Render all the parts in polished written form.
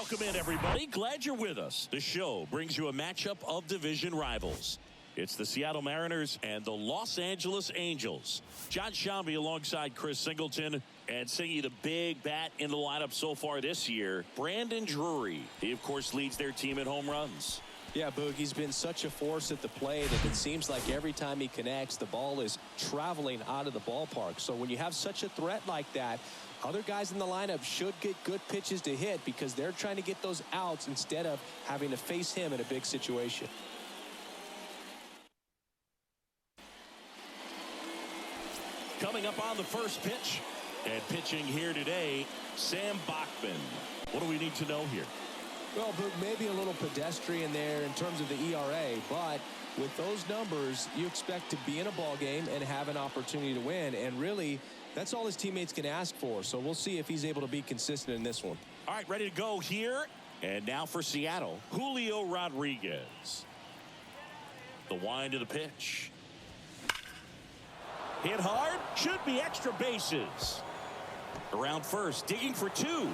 Welcome in, everybody. Glad you're with us. The show brings you a matchup of division rivals. It's the Seattle Mariners and the Los Angeles Angels. John Shambi alongside Chris Singleton, and singing the big bat in the lineup so far this year, Brandon Drury. He, of course, leads their team in home runs. Yeah, Boog, he's been such a force at the plate, and it seems like every time he connects, the ball is traveling out of the ballpark. So when you have such a threat like that, other guys in the lineup should get good pitches to hit because they're trying to get those outs instead of having to face him in a big situation. Coming up on the first pitch, and pitching here today, Sam Bachman. What do we need to know here? Well, Boog, maybe a little pedestrian there in terms of the ERA, but with those numbers, you expect to be in a ball game and have an opportunity to win, and really, that's all his teammates can ask for. So we'll see if he's able to be consistent in this one. All right, ready to go here. And now for Seattle, Julio Rodriguez. The wind of the pitch. Hit hard, should be extra bases. Around first, digging for two.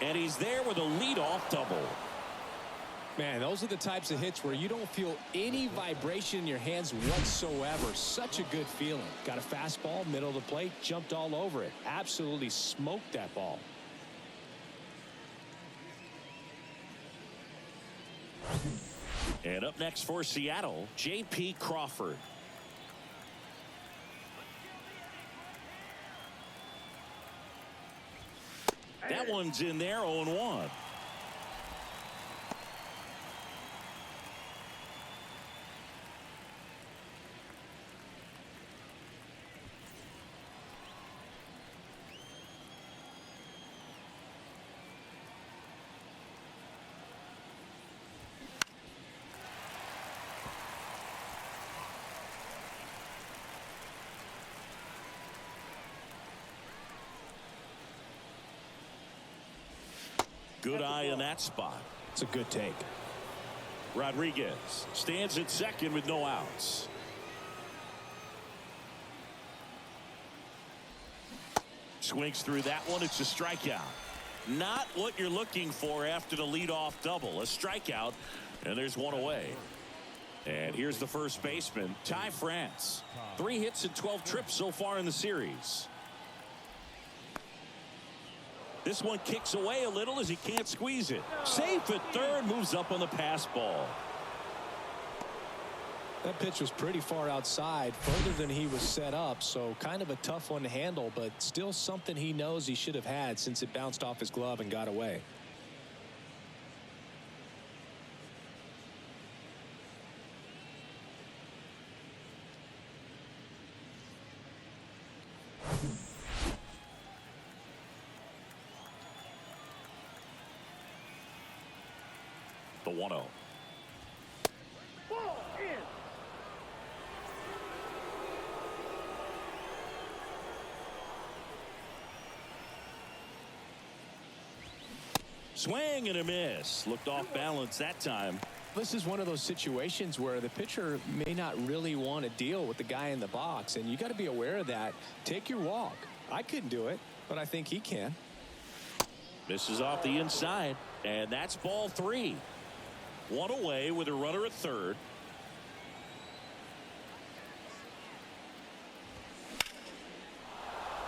And he's there with a leadoff double. Man, those are the types of hits where you don't feel any vibration in your hands whatsoever. Such a good feeling. Got a fastball, middle of the plate, jumped all over it. Absolutely smoked that ball. And up next for Seattle, J.P. Crawford. That one's in there, 0-1. Good eye in that spot. It's a good take. Rodriguez stands at second with no outs. Swings through that one. It's a strikeout. Not what you're looking for after the leadoff double. A strikeout, and there's one away. And here's the first baseman, Ty France. 3 hits and 12 trips so far in the series. This one kicks away a little as he can't squeeze it. Safe at third, moves up on the pass ball. That pitch was pretty far outside, further than he was set up, so kind of a tough one to handle, but still something he knows he should have had since it bounced off his glove and got away. The 1-0. Ball in. Swing and a miss. Looked off balance that time. This is one of those situations where the pitcher may not really want to deal with the guy in the box, and you got to be aware of that. Take your walk. I couldn't do it, but I think he can. Misses off the inside, and that's ball 3. One away with a runner at third.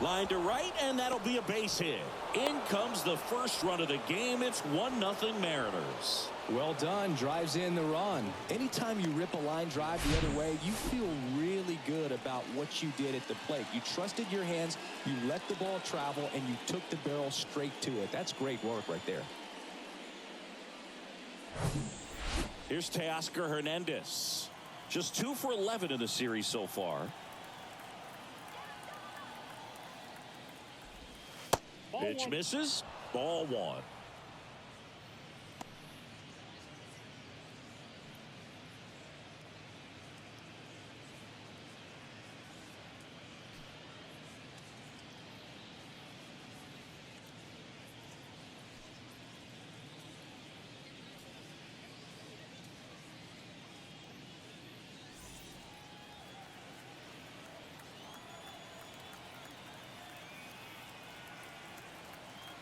Line to right, and that'll be a base hit. In comes the first run of the game. It's 1-0 Mariners. Well done. Drives in the run. Anytime you rip a line drive the other way, you feel really good about what you did at the plate. You trusted your hands, you let the ball travel, and you took the barrel straight to it. That's great work right there. Here's Teoscar Hernandez. Just 2 for 11 in the series so far. Pitch misses. Ball 1.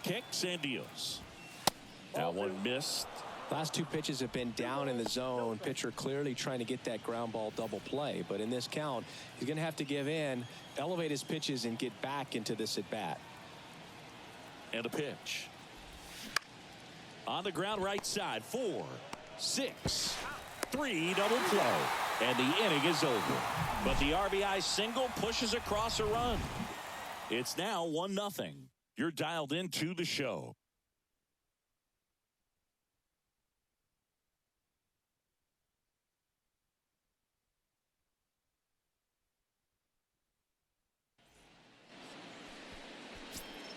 Kicks and deals. That one missed. Last two pitches have been down in the zone. Pitcher clearly trying to get that ground ball double play. But in this count, he's going to have to give in, elevate his pitches, and get back into this at bat. And a pitch. On the ground right side. 4, 6, 3, double play. And the inning is over. But the RBI single pushes across a run. It's now 1-0. You're dialed into the show.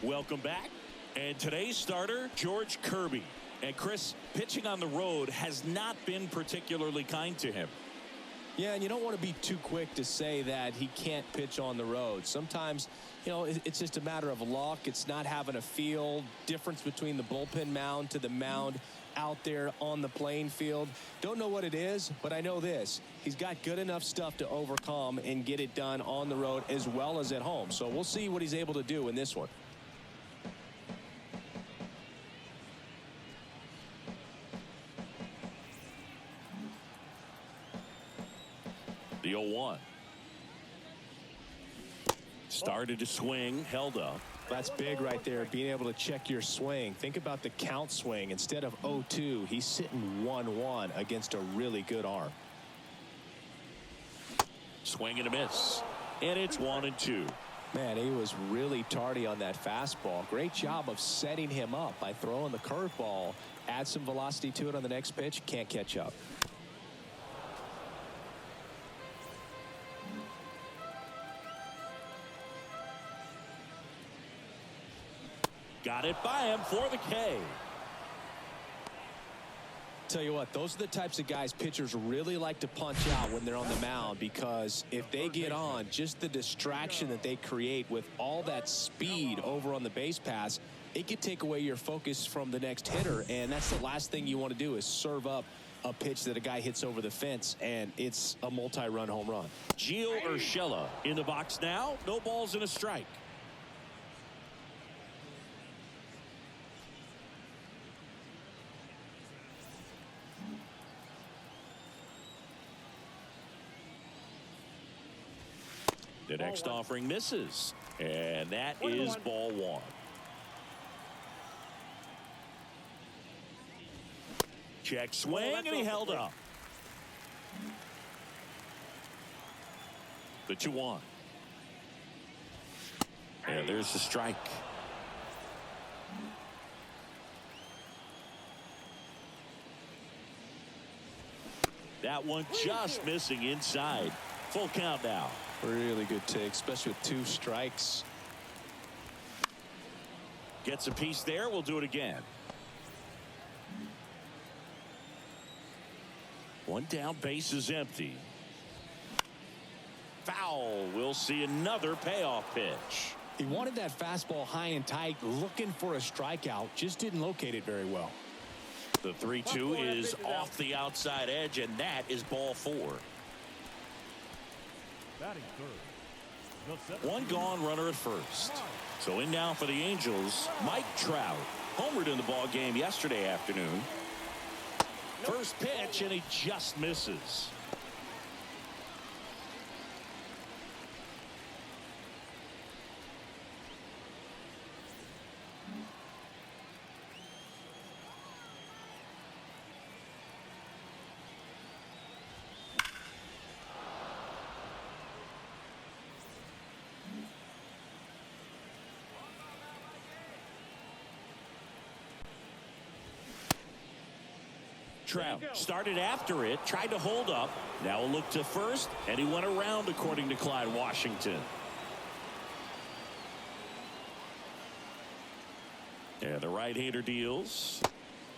Welcome back. And today's starter, George Kirby. And Chris, pitching on the road has not been particularly kind to him. Yeah, and you don't want to be too quick to say that he can't pitch on the road. Sometimes, you know, it's just a matter of luck. It's not having a feel difference between the bullpen mound to the mound out there on the playing field. Don't know what it is, but I know this. He's got good enough stuff to overcome and get it done on the road as well as at home. So we'll see what he's able to do in this one. The 0-1. Started to swing, held up. That's big right there, being able to check your swing. Think about the count swing. Instead of 0-2, he's sitting 1-1 against a really good arm. Swing and a miss. And it's 1-2. Man, he was really tardy on that fastball. Great job of setting him up by throwing the curveball. Add some velocity to it on the next pitch. Can't catch up. Got it by him for the K. Tell you what, those are the types of guys pitchers really like to punch out when they're on the mound, because if they get on, just the distraction that they create with all that speed over on the base pass, it could take away your focus from the next hitter, and that's the last thing you want to do is serve up a pitch that a guy hits over the fence, and it's a multi-run home run. Gio Urshela in the box now. No balls and a strike. The next offering misses, and that is ball 1. Check swing, and he held up. The 2-1. And there's the strike. That one just missing inside. Full count now. Really good take, especially with 2 strikes. Gets a piece there. We'll do it again. 1 down, base is empty. Foul. We'll see another payoff pitch. He wanted that fastball high and tight, looking for a strikeout, just didn't locate it very well. The 3-2 is off the outside edge, and that is ball 4. One gone, runner at first. So in now for the Angels, Mike Trout. Homered in the ball game yesterday afternoon. First pitch, and he just misses. Trout started after it, tried to hold up. Now a look to first, and he went around, according to Clyde Washington. And the right-hander deals.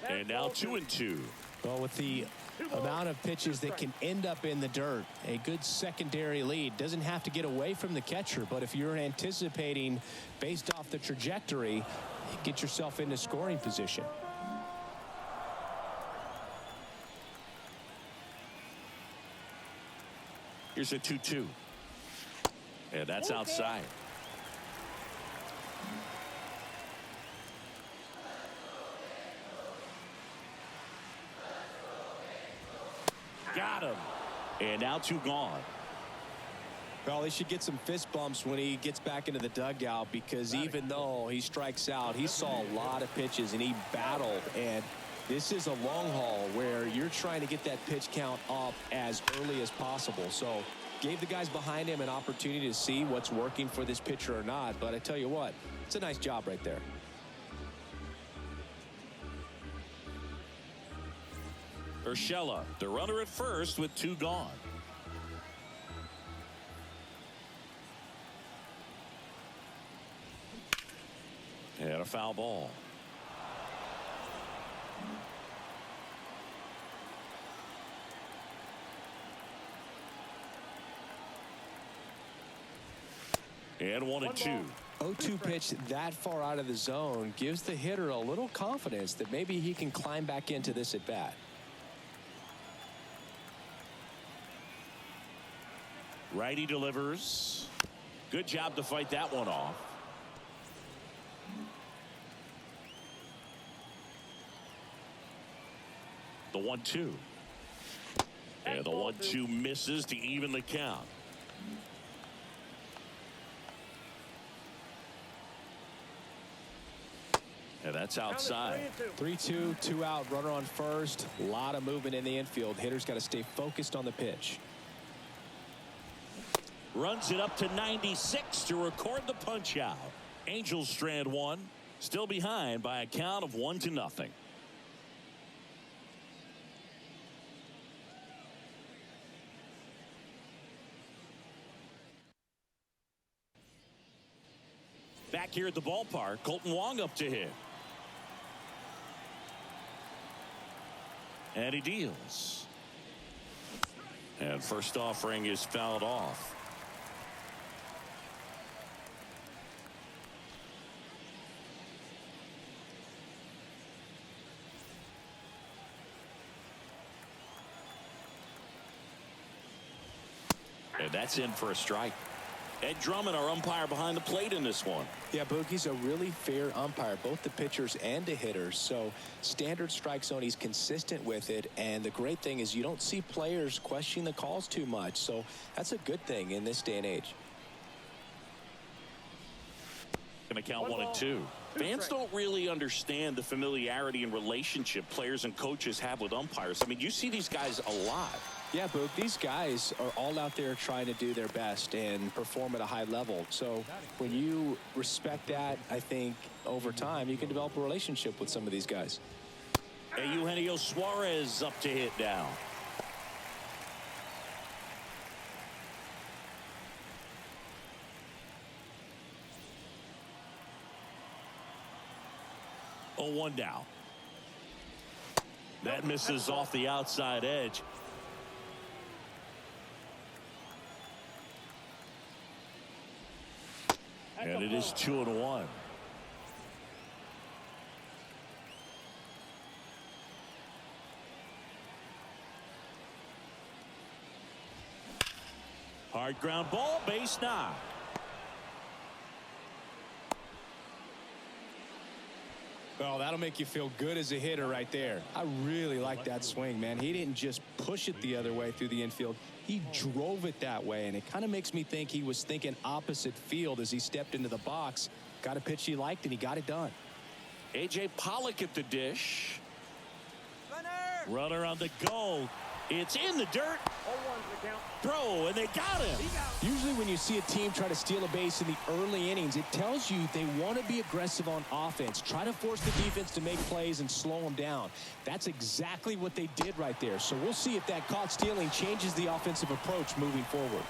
And now 2-2. Well, with the amount of pitches that can end up in the dirt, a good secondary lead. Doesn't have to get away from the catcher, but if you're anticipating based off the trajectory, get yourself into scoring position. Here's a 2-2. And that's outside. And now 2 gone. Well, he should get some fist bumps when he gets back into the dugout, because even though he strikes out, he saw a lot of pitches and he battled. And this is a long haul where you're trying to get that pitch count up as early as possible. So gave the guys behind him an opportunity to see what's working for this pitcher or not. But I tell you what, it's a nice job right there. Urshela, the runner at first with 2 gone. And a foul ball. And 1-2. 0-2 pitch that far out of the zone gives the hitter a little confidence that maybe he can climb back into this at bat. Righty delivers. Good job to fight that one off. The 1-2. And the 1-2 misses to even the count. And that's outside. 3-2, 2 out, runner on first. A lot of movement in the infield. Hitter's got to stay focused on the pitch. Runs it up to 96 to record the punch out. Angels strand 1. Still behind by a count of 1-0. Back here at the ballpark, Colton Wong up to hit. And he deals. And first offering is fouled off. And that's in for a strike. Ed Drummond, our umpire behind the plate in this one. Yeah, Boogie's a really fair umpire, both the pitchers and the hitters. So standard strike zone, he's consistent with it. And the great thing is you don't see players questioning the calls too much. So that's a good thing in this day and age. Going to count 1-2. Fans don't really understand the familiarity and relationship players and coaches have with umpires. I mean, you see these guys a lot. Yeah, Boog, these guys are all out there trying to do their best and perform at a high level. So when you respect that, I think over time you can develop a relationship with some of these guys. Eugenio Suarez up to hit now. Oh, 1 down. That misses off the outside edge. And it is 2-1. Hard ground ball, base knock. Well, that'll make you feel good as a hitter right there. I really like that swing, man. He didn't just push it the other way through the infield. He drove it that way, and it kind of makes me think he was thinking opposite field as he stepped into the box. Got a pitch he liked, and he got it done. A.J. Pollock at the dish. Runner on the go. It's in the dirt. Throw, and they got him. Usually when you see a team try to steal a base in the early innings, it tells you they want to be aggressive on offense. Try to force the defense to make plays and slow them down. That's exactly what they did right there. So we'll see if that caught stealing changes the offensive approach moving forward.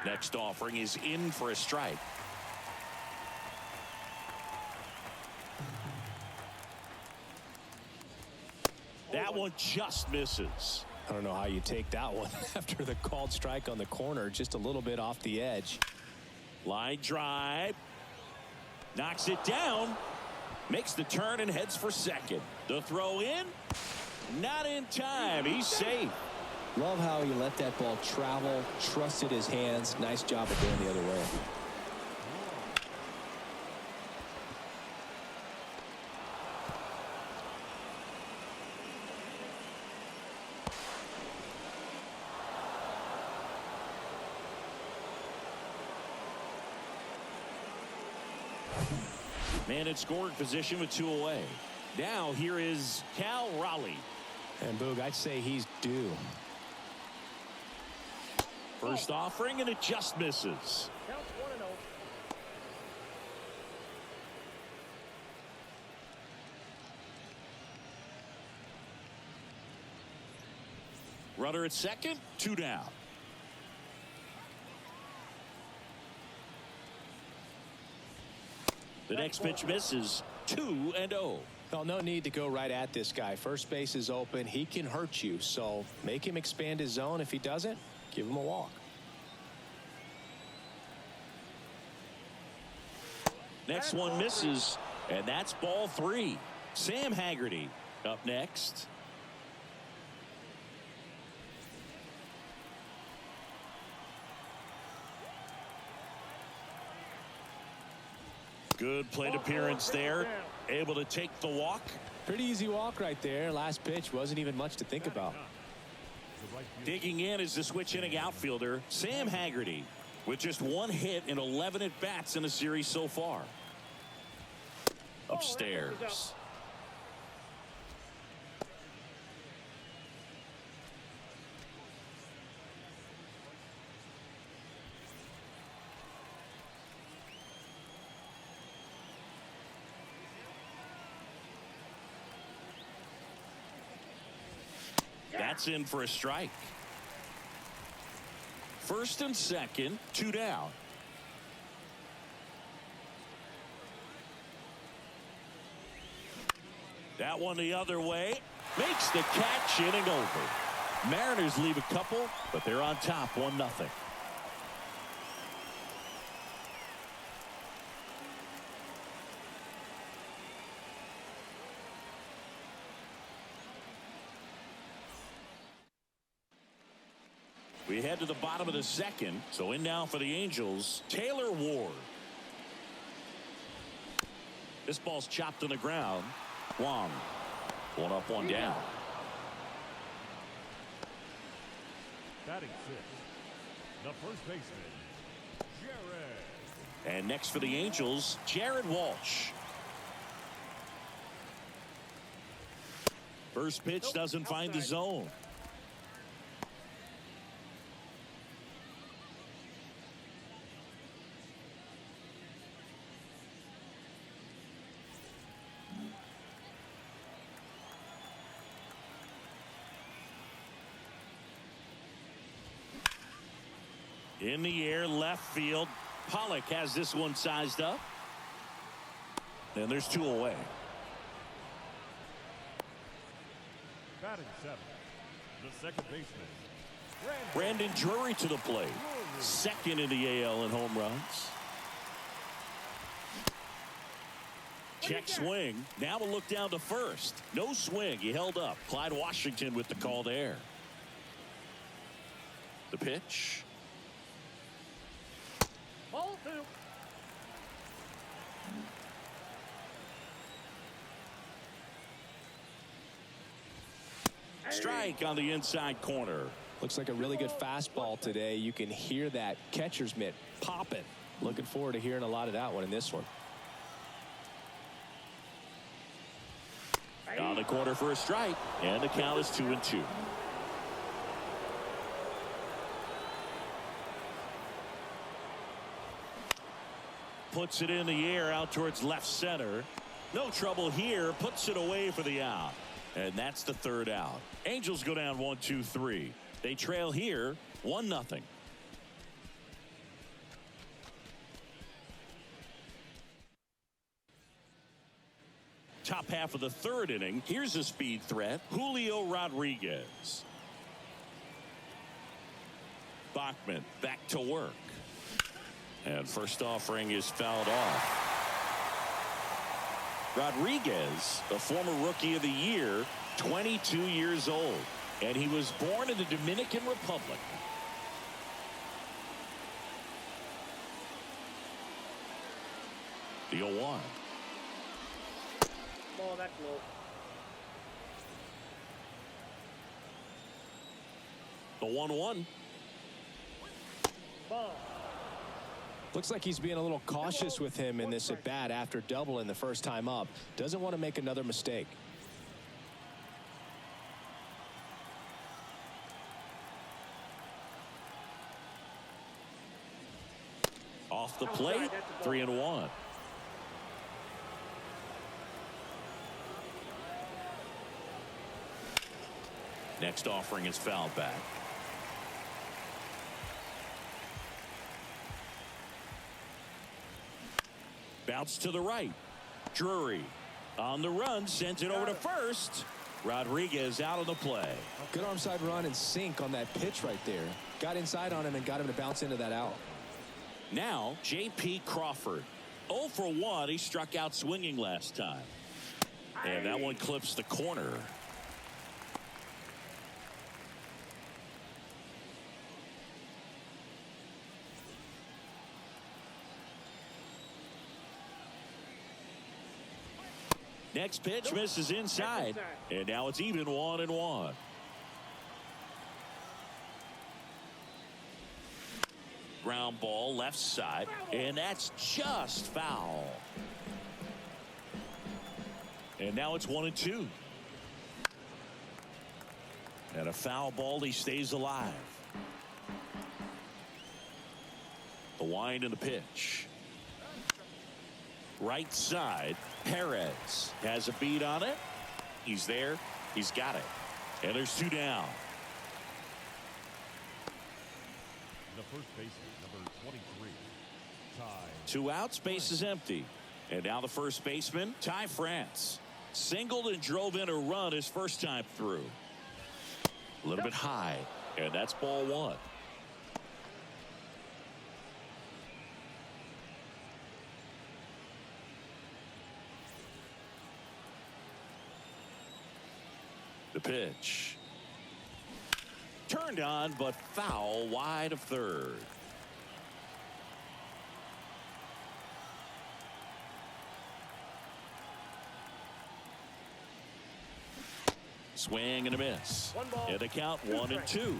Next offering is in for a strike. That one just misses. I don't know how you take that one after the called strike on the corner, just a little bit off the edge. Line drive. Knocks it down. Makes the turn and heads for second. The throw in. Not in time. He's safe. Love how he let that ball travel, trusted his hands. Nice job of going the other way. Man in scoring position with 2 away. Now here is Cal Raleigh. And Boog, I'd say he's due. First offering, and it just misses. Runner at second, 2 down. The next pitch misses. 2-0. Well, no need to go right at this guy. First base is open. He can hurt you. So make him expand his zone. If he doesn't, give him a walk. Next one misses, and that's ball 3. Sam Haggerty up next. Good plate appearance there. Able to take the walk. Pretty easy walk right there. Last pitch wasn't even much to think about. Digging in is the switch inning outfielder, Sam Haggerty, with just 1 hit in 11 at-bats in the series so far. Upstairs. That's in for a strike. First and second, 2 down. That one the other way. Makes the catch, inning over. Mariners leave a couple, but they're on top 1-0. We head to the bottom of the second. So in now for the Angels, Taylor Ward. This ball's chopped on the ground. Wong. 1 up, 1 down. Batting 6, the first baseman, Jared. And next for the Angels, Jared Walsh. First pitch doesn't find the zone. In the air, left field. Pollock has this one sized up. And there's 2 away. Batting 7, the second baseman, Brandon Drury to the plate. Second in the AL in home runs. Check swing. Now a look down to first. No swing. He held up. Clyde Washington with the call there. The pitch. Ball 2. Strike on the inside corner. Looks like a really good fastball today. You can hear that catcher's mitt popping. Looking forward to hearing a lot of that one in this one. On the corner for a strike, and the count is 2-2. Puts it in the air out towards left center. No trouble here. Puts it away for the out. And that's the 3rd out. Angels go down 1-2-3. They trail here 1-0. Top half of the 3rd inning. Here's a speed threat. Julio Rodriguez. Bachman back to work. And first offering is fouled off. Rodriguez, the former Rookie of the Year, 22 years old. And he was born in the Dominican Republic. The 0-1. Ball that low. The 1-1. Ball. Looks like he's being a little cautious with him in this at bat after doubling the first time up. Doesn't want to make another mistake. Off the plate, 3-1. Next offering is fouled back. Bounce to the right. Drury on the run, sends it over to first. Rodriguez out of the play. Good arm side run and sink on that pitch right there. Got inside on him and got him to bounce into that out. Now J.P. Crawford. 0 for 1. He struck out swinging last time. And that one clips the corner. Next pitch misses inside. And now it's even 1-1. Ground ball left side. And that's just foul. And now it's 1-2. And a foul ball. He stays alive. The wind and the pitch. Right side. Perez has a beat on it. He's there. He's got it. And there's 2 down. The first baseman, number 23, Ty. 2 outs, base is empty. And now the first baseman, Ty France. Singled and drove in a run his first time through. A little bit high. And that's ball 1. The pitch. Turned on, but foul wide of third. Swing and a miss. 1 ball. And a count 1-2.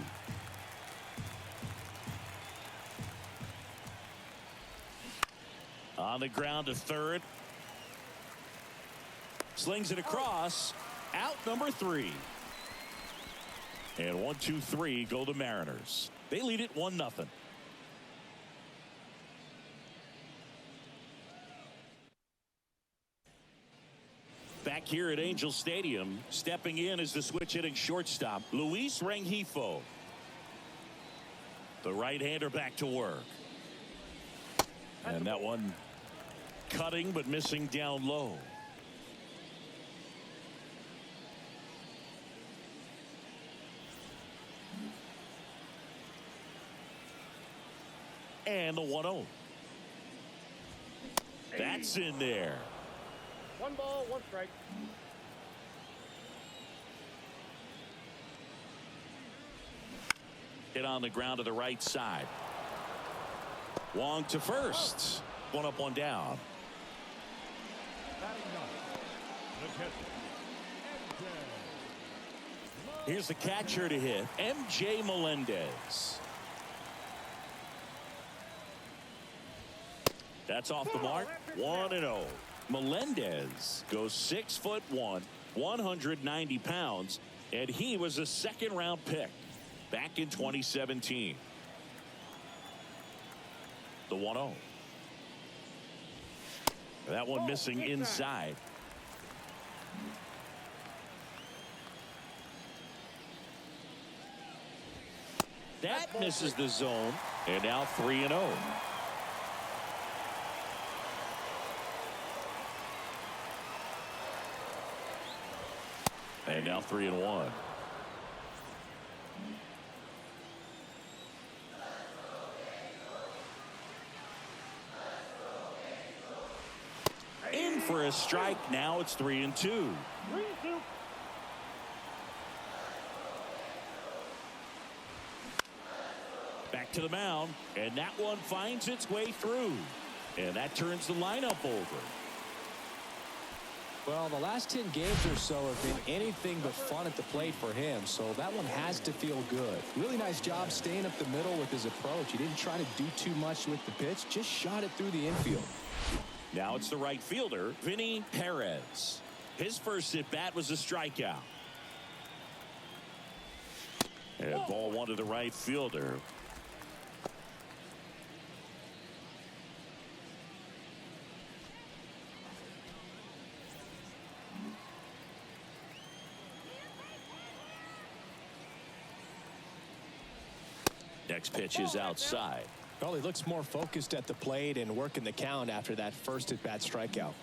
On the ground to third. Slings it across. Out number 3. And 1-2-3 go the Mariners. They lead it 1-0. Back here at Angel Stadium, stepping in is the switch hitting shortstop, Luis Rengifo. The right-hander back to work. And that one cutting but missing down low. And the 1-0. That's in there. 1 ball, 1 strike. Hit on the ground to the right side. Wong to first. 1 up, 1 down. Batting 9, the catcher, MJ. Here's the catcher to hit, MJ Melendez. That's off the mark. 1-0. Melendez goes 6'1", 190 pounds, and he was a 2nd-round pick back in 2017. The 1-0. That one missing inside. That misses the zone, and now 3-0. And now 3-1. In for a strike. Now it's 3-2. 3-2. to the mound, and that one finds its way through. And that turns the lineup over. Well, the last 10 games or so have been anything but fun at the plate for him, so that one has to feel good. Really nice job staying up the middle with his approach. He didn't try to do too much with the pitch, just shot it through the infield. Now it's the right fielder, Vinny Perez. His first at-bat was a strikeout. And ball one to the right fielder. Next pitch is outside. Well, he looks more focused at the plate and working the count after that first at-bat strikeout.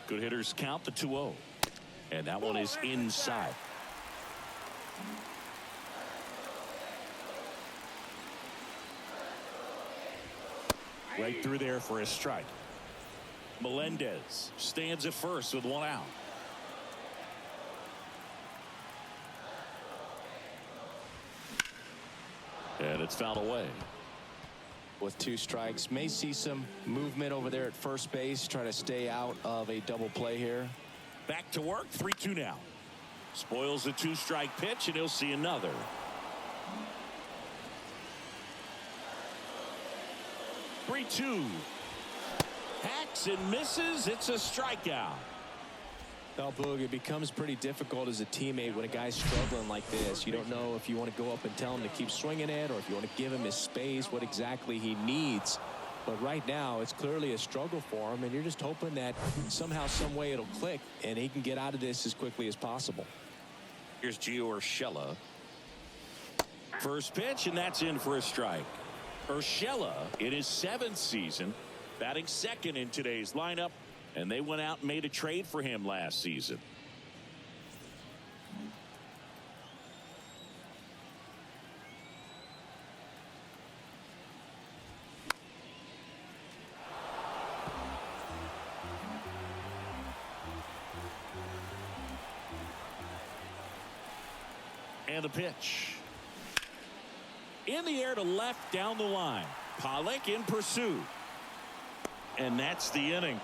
Good hitters count the 2-0. And that one is inside. Right through there for a strike. Melendez stands at first with one out. And it's fouled away. With 2 strikes, may see some movement over there at first base, try to stay out of a double play here. Back to work, 3-2 now. Spoils the 2-strike pitch, and he'll see another. Three-two. Hacks and misses. It's a strikeout. Well, Boog, it becomes pretty difficult as a teammate when a guy's struggling like this. You don't know if you want to go up and tell him to keep swinging it or if you want to give him his space, what exactly he needs. But right now, it's clearly a struggle for him, and you're just hoping that somehow, some way it'll click, and he can get out of this as quickly as possible. Here's Gio Urshela. First pitch, and that's in for a strike. Urshela, in his 7th season, batting second in today's lineup. And they went out and made a trade for him last season. And the pitch. In the air to left down the line. Pollock in pursuit. And that's the inning.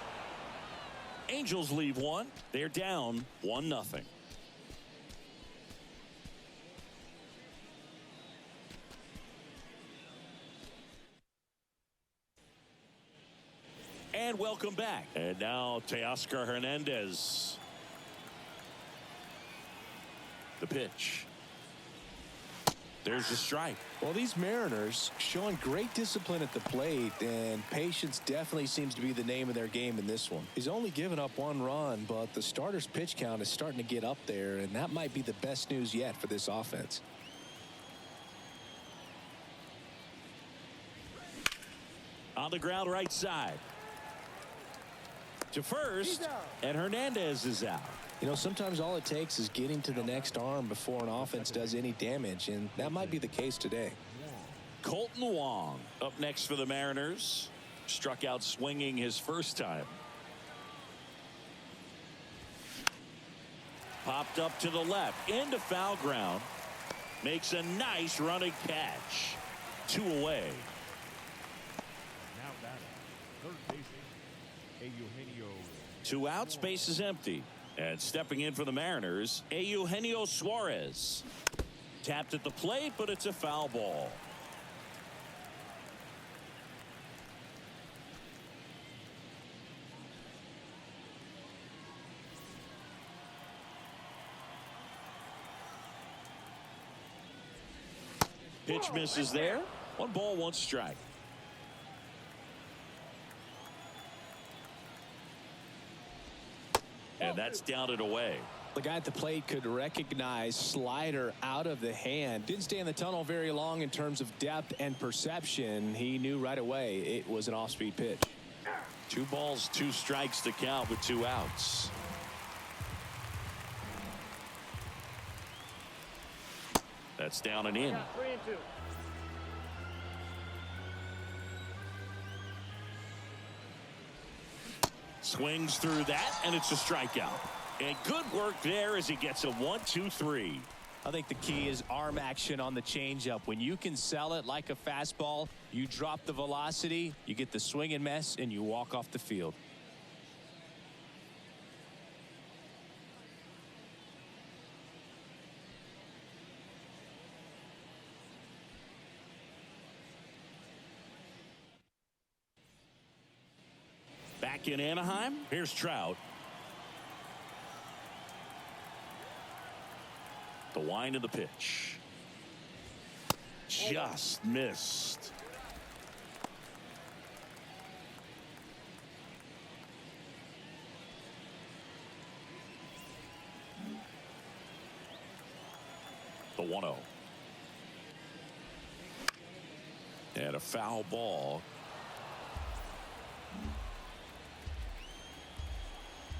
Angels leave one. They're down 1-0. And welcome back. And now Teoscar Hernandez. The pitch. There's the strike. Well, these Mariners showing great discipline at the plate, and patience definitely seems to be the name of their game in this one. He's only given up 1 run, but the starter's pitch count is starting to get up there, and that might be the best news yet for this offense. On the ground right side. To first, and Hernandez is out. You know, sometimes all it takes is getting to the next arm before an offense does any damage, and that might be the case today. Colton Wong up next for the Mariners. Struck out swinging his first time. Popped up to the left into foul ground. Makes a nice running catch. 2 away. Now batting, third baseman, Eugenio. 2 outs, base is empty. And stepping in for the Mariners, Eugenio Suarez. Tapped at the plate, but it's a foul ball. Pitch misses there. 1 ball, 1 strike. And that's down and away. The guy at the plate could recognize slider out of the hand. Didn't stay in the tunnel very long in terms of depth and perception. He knew right away it was an off-speed pitch. 2 balls, 2 strikes to count with 2 outs. That's down and in. 3-2. Swings through that, and it's a strikeout. And good work there as he gets a 1-2-3. I think the key is arm action on the changeup. When you can sell it like a fastball, you drop the velocity, you get the swing and miss, and you walk off the field. Back in Anaheim, here's Trout. The wind of the pitch. Just missed. The 1-0. And a foul ball.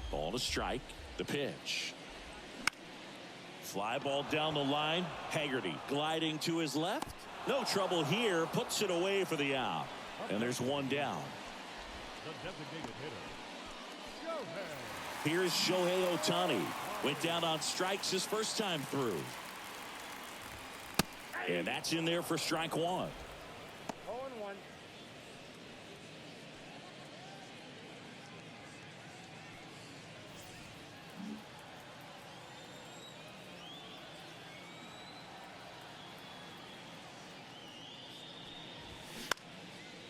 Ball to strike. The pitch. Fly ball down the line. Haggerty gliding to his left. No trouble here. Puts it away for the out. And there's one down. The designated hitter, Shohei. Here's Shohei Ohtani. Went down on strikes his first time through. And that's in there for strike one. 0-1.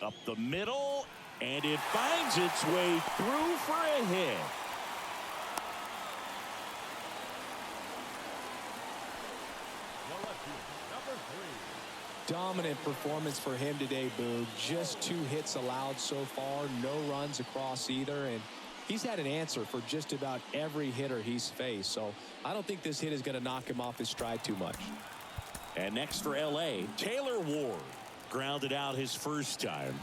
Up the middle, and it finds its way through for a hit. The left field, number 3. Dominant performance for him today, Boog. Just 2 hits allowed so far, no runs across either, and he's had an answer for just about every hitter he's faced. So I don't think this hit is going to knock him off his stride too much. And next for L.A., Taylor Ward. Grounded out his first time.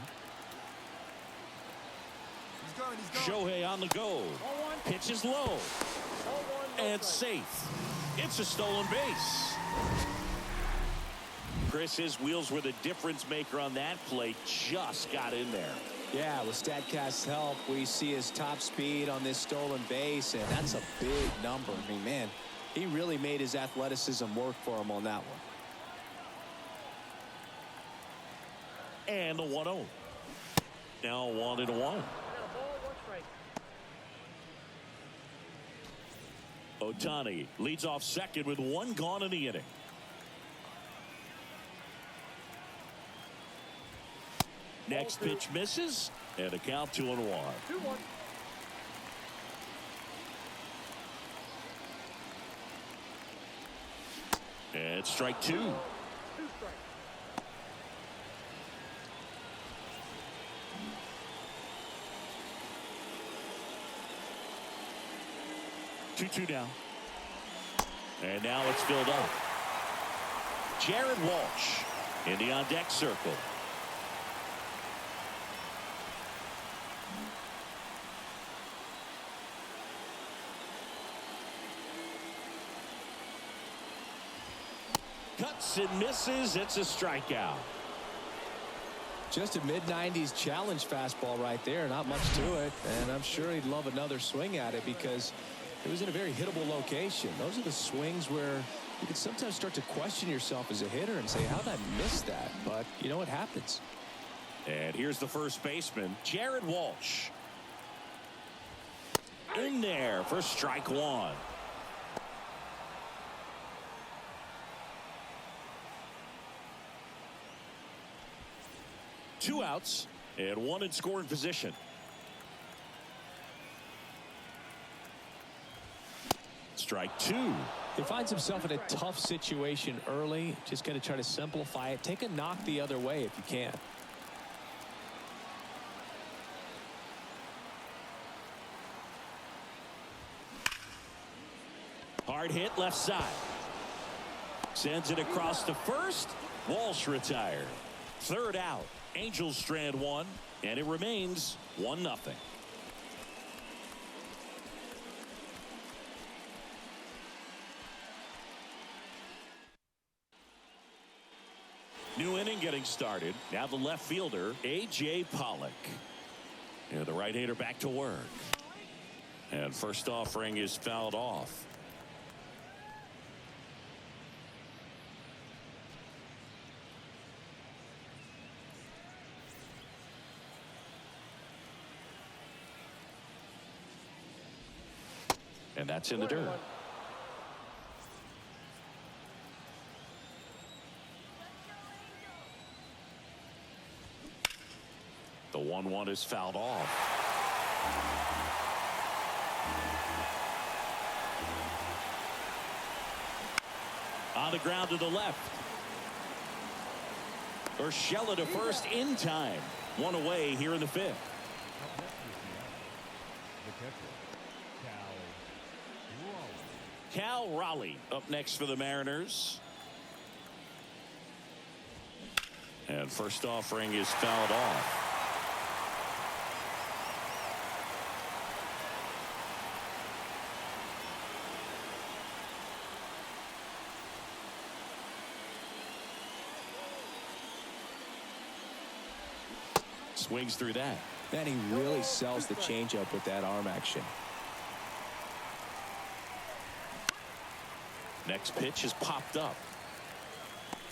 He's going. Shohei on the go. 0-1. Pitch is low. 0-1. And safe. It's a stolen base. Chris, his wheels were the difference maker on that play. Just got in there. Yeah, with StatCast's help, we see his top speed on this stolen base, and that's a big number. I mean, man, he really made his athleticism work for him on that one. And the 1-0. Now 1-1. Got a ball, 1 strike. Ohtani leads off second with 1 gone in the inning. Next pitch misses, and a count 2-1. 2-1. And strike 2. 2 strikes. Two down. And now it's filled up. Jared Walsh in the on-deck circle. Cuts and misses. It's a strikeout. Just a mid-90s challenge fastball right there. Not much to it. And I'm sure he'd love another swing at it because it was in a very hittable location. Those are the swings where you can sometimes start to question yourself as a hitter and say, how did I miss that? But you know what happens. And here's the first baseman, Jared Walsh. In there for strike 1. Two outs and 1 in scoring position. Strike 2. He finds himself in a tough situation early. Just got to try to simplify it. Take a knock the other way if you can. Hard hit left side. Sends it across to first. Walsh retired. Third out. Angels strand 1, and it remains 1-0. New inning getting started. Now the left fielder, A.J. Pollock. And the right-hander back to work. And first offering is fouled off. And that's in the dirt. The 1-1 is fouled off. On the ground to the left. Urshela to first in time. One away here in the fifth. The catcher, Cal Raleigh up next for the Mariners. And first offering is fouled off. Swings through that. And he really sells the changeup with that arm action. Next pitch is popped up.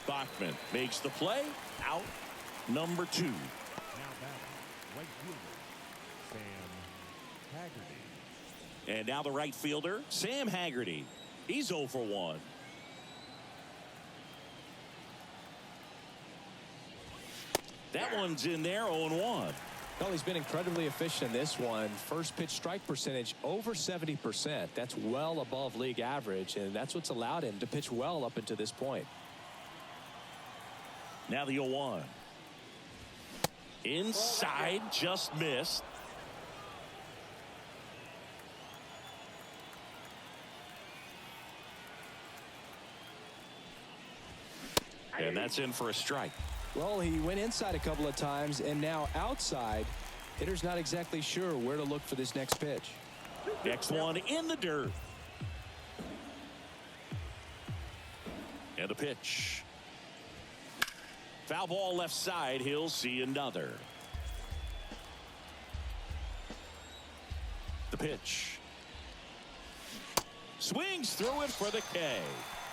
Bachman makes the play. Out number 2. now batting, right fielder, Sam Haggerty. And now the right fielder, Sam Haggerty. He's 0 for 1. That one's in there, 0-1. Well, he's been incredibly efficient in this one. First pitch strike percentage over 70%. That's well above league average, and that's what's allowed him to pitch well up until this point. Now the 0-1. Inside, just missed. And that's in for a strike. Well, he went inside a couple of times, and now outside. Hitter's not exactly sure where to look for this next pitch. Next one in the dirt. And the pitch. Foul ball left side. He'll see another. The pitch. Swings through it for the K.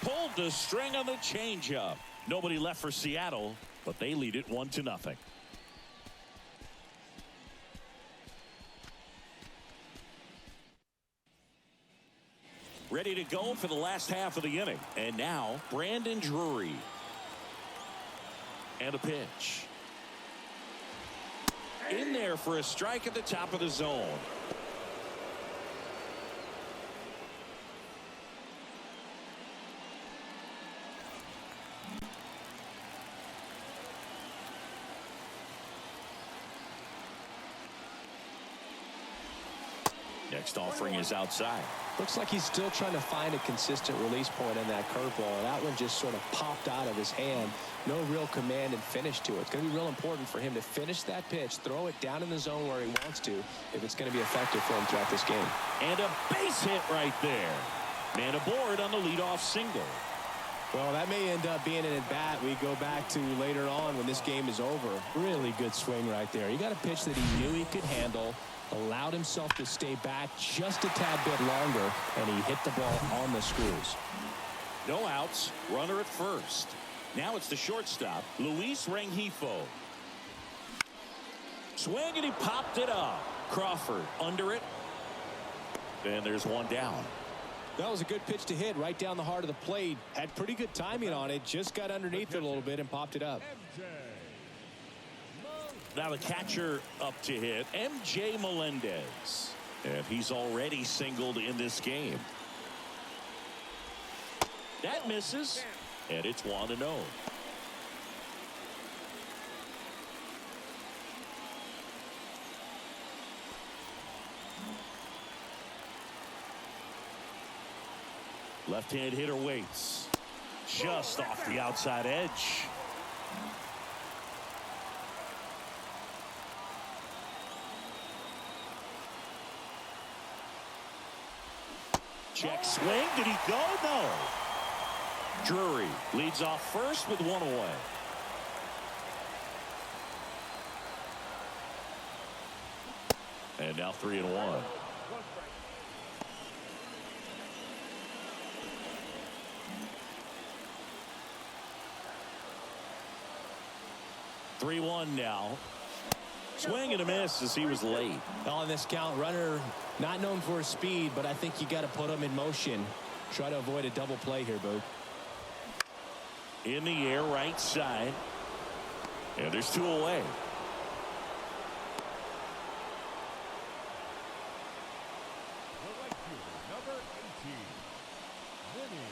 Pulled the string on the changeup. Nobody left for Seattle, but they lead it 1-0. Ready to go for the last half of the inning. And now Brandon Drury. And a pitch. In there for a strike at the top of the zone. Next offering is outside. Looks like he's still trying to find a consistent release point in that curveball. That one just sort of popped out of his hand. No real command and finish to it. It's going to be real important for him to finish that pitch, throw it down in the zone where he wants to, if it's going to be effective for him throughout this game. And a base hit right there. Man aboard on the leadoff single. Well, that may end up being an at-bat we go back to later on when this game is over. Really good swing right there. He got a pitch that he knew he could handle, allowed himself to stay back just a tad bit longer, and he hit the ball on the screws. No outs, runner at first. Now it's the shortstop, Luis Rengifo. Swing, and he popped it up. Crawford under it. And there's one down. That was a good pitch to hit right down the heart of the plate. Had pretty good timing on it. Just got underneath it a little bit and popped it up. Now the catcher up to hit, MJ Melendez. And he's already singled in this game. That misses. And it's 1-0. Left-hand hitter waits. Just off the outside edge. Check swing. Did he go? No. Drury leads off first with one away. And now 3-1. 3-1 now. Swing and a miss as he was late. On this count, runner not known for his speed, but I think you got to put him in motion. Try to avoid a double play here, Boog. In the air, right side. And there's 2 away. The right fielder, number 18, Vinny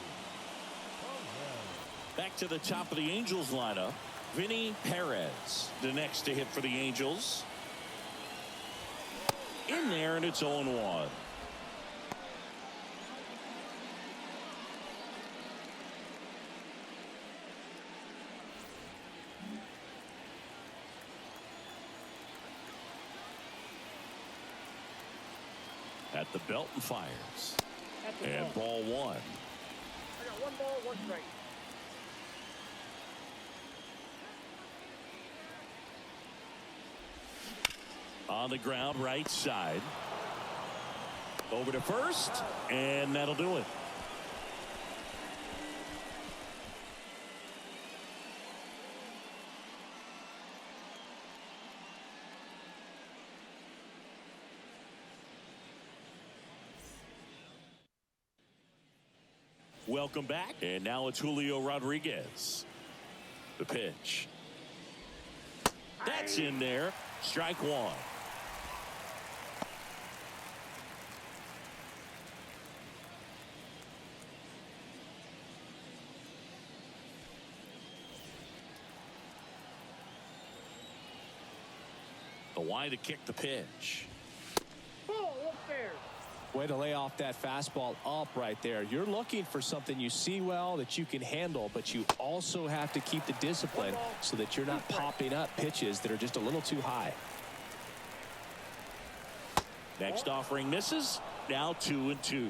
Perez. Back to the top of the Angels lineup. Vinny Perez, the next to hit for the Angels. In there, and it's 0-1. At the belt and fires. And ball 1. I got 1 ball, 1 strike. On the ground, right side. Over to first, and that'll do it. Welcome back, and now it's Julio Rodriguez. The pitch. That's in there. Strike 1. The wide to kick the pitch. Ball upstairs. Way to lay off that fastball up right there. You're looking for something you see well that you can handle, but you also have to keep the discipline so that you're not popping up pitches that are just a little too high. Next offering misses. Now 2-2.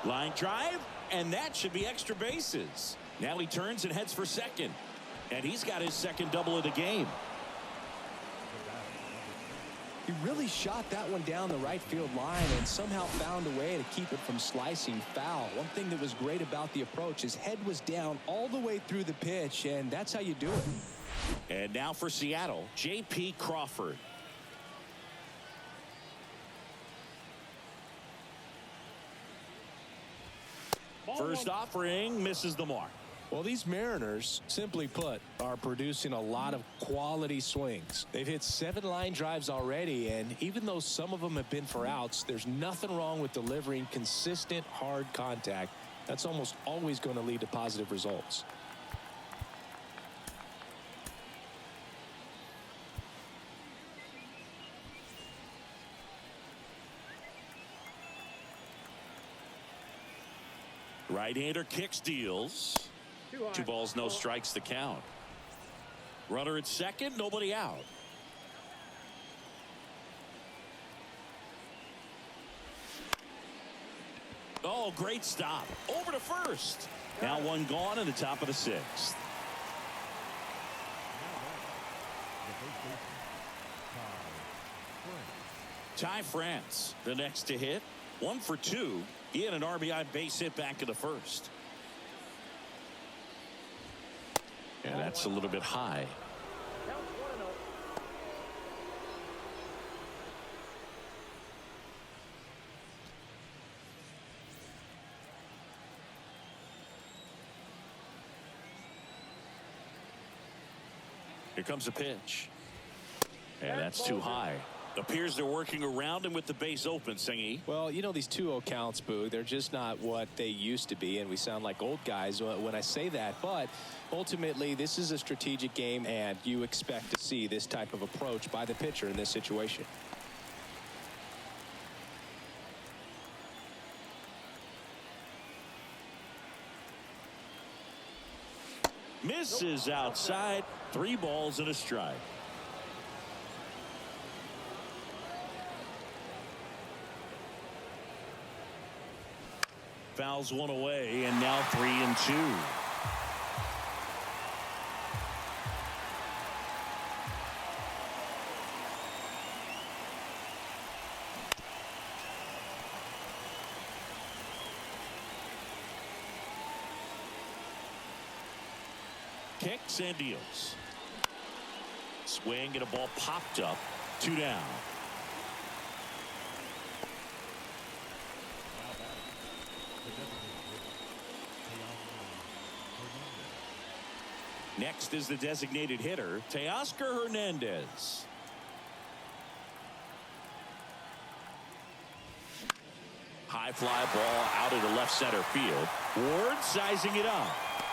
Line drive, and that should be extra bases. Now he turns and heads for second. And he's got his second double of the game. He really shot that one down the right field line and somehow found a way to keep it from slicing foul. One thing that was great about the approach, his head was down all the way through the pitch, and that's how you do it. And now for Seattle, J.P. Crawford. First offering misses the mark. Well, these Mariners, simply put, are producing a lot of quality swings. They've hit 7 line drives already, and even though some of them have been for outs, there's nothing wrong with delivering consistent, hard contact. That's almost always going to lead to positive results. Right-hander kicks, deals. 2 balls, no strikes to count. Runner at second, nobody out. Oh, great stop. Over to first. Now 1 gone in the top of the 6th. Ty France, the next to hit. 1 for 2. He had an RBI base hit back in the first. And that's a little bit high. Here comes a pitch. And that's too high. Appears they're working around him with the base open, Singy. Well, you know, these 2-0 counts, Boo, they're just not what they used to be, and we sound like old guys when I say that. But ultimately, this is a strategic game, and you expect to see this type of approach by the pitcher in this situation. Misses outside. 3 balls and a strike. Fouls 1 away, and now 3-2. kicks and deals. Swing and a ball popped up. 2 down. Next is the designated hitter, Teoscar Hernandez. High fly ball out into left center field. Ward sizing it up.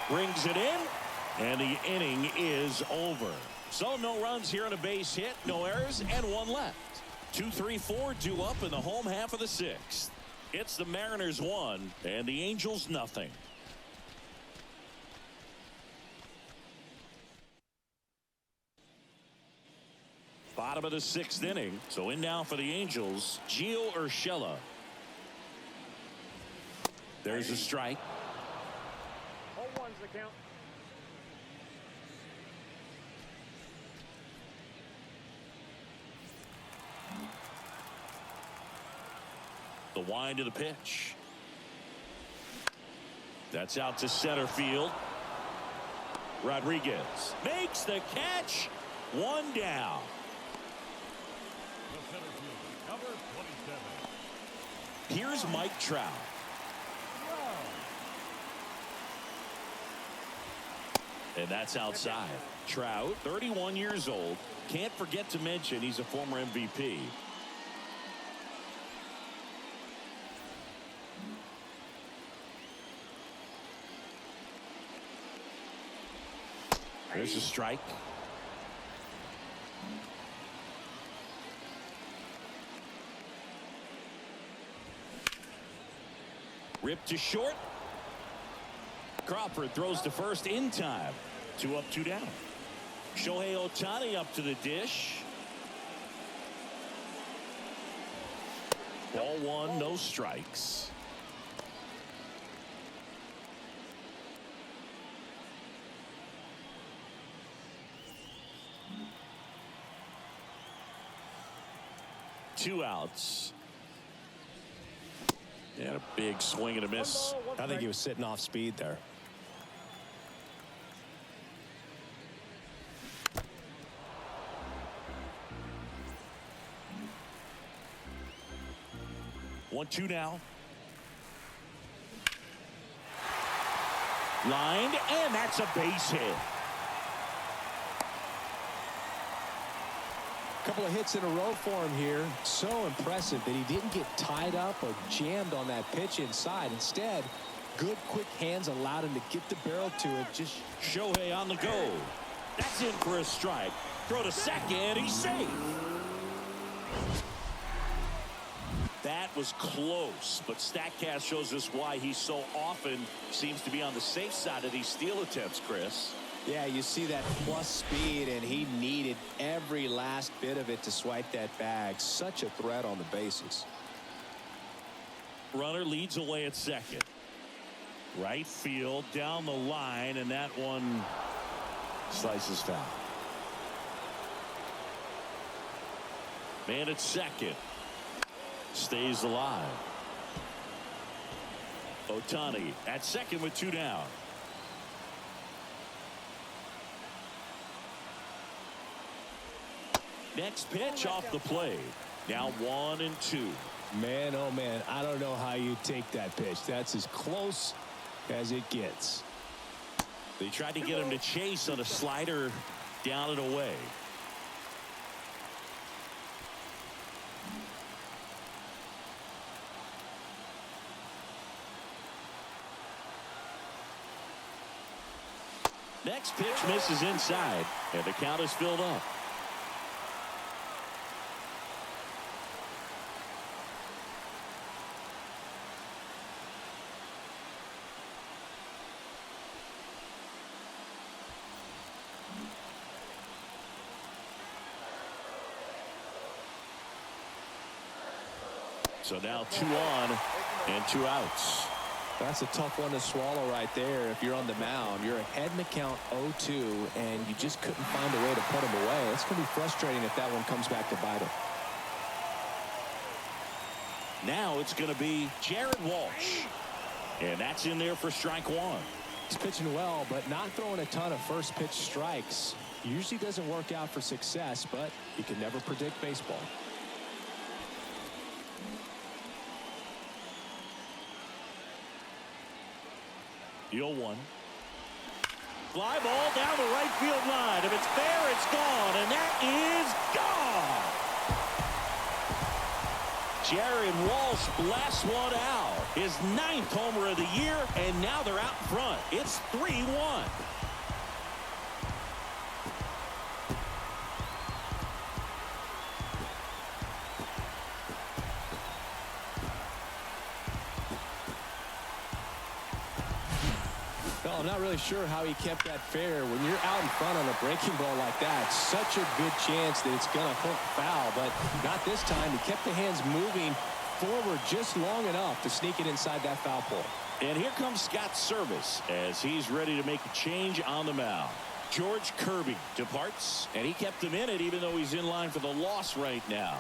Brings it in. And the inning is over. So no runs here on a base hit. No errors and 1 left. 2, 3, 4 due up in the home half of the 6th. It's the Mariners 1 and the Angels nothing. Bottom of the 6th inning. So in now for the Angels, Gio Urshela. There's a strike. 0-1's the count. The wind of the pitch. That's out to center field. Rodriguez makes the catch. 1 down. The center fielder, number 27. Here's Mike Trout. And that's outside. Trout, 31 years old. Can't forget to mention he's a former MVP. There's a strike. Ripped to short. Crawford throws to first in time. 2 up, 2 down. Shohei Ohtani up to the dish. Ball 1, no strikes. Two outs. And a big swing and a miss. I think he was sitting off speed there. One, 2 now. Lined, and that's a base hit. Couple of hits in a row for him here. So impressive that he didn't get tied up or jammed on that pitch inside. Instead, good quick hands allowed him to get the barrel to it. Just Shohei on the go. That's in for a strike. Throw to second. He's safe. That was close, but StatCast shows us why he so often seems to be on the safe side of these steal attempts, Chris. Yeah, you see that plus speed, and he needed every last bit of it to swipe that bag. Such a threat on the bases. Runner leads away at second. Right field, down the line, and that one slices foul. Man at second. Stays alive. Ohtani at second with 2 down. Next pitch off the plate. Now 1 and 2. Man, oh man, I don't know how you take that pitch. That's as close as it gets. They tried to get him to chase on a slider down and away. Next pitch misses inside, and the count is filled up. So now 2 on and 2 outs. That's a tough one to swallow right there. If you're on the mound, you're ahead in the count 0-2, and you just couldn't find a way to put him away. It's going to be frustrating if that one comes back to bite him. Now it's going to be Jared Walsh. And that's in there for strike 1. He's pitching well, but not throwing a ton of first pitch strikes. Usually doesn't work out for success, but you can never predict baseball. The 0-1. Fly ball down the right field line. If it's fair, it's gone, and that is gone. Jared Walsh blasts one out. His 9th homer of the year, and now they're out in front. It's 3-1. Well, I'm not really sure how he kept that fair. When you're out in front on a breaking ball like that, such a good chance that it's going to hook foul, but not this time. He kept the hands moving forward just long enough to sneak it inside that foul pole. And here comes Scott Service as he's ready to make a change on the mound. George Kirby departs, and he kept him in it even though he's in line for the loss right now.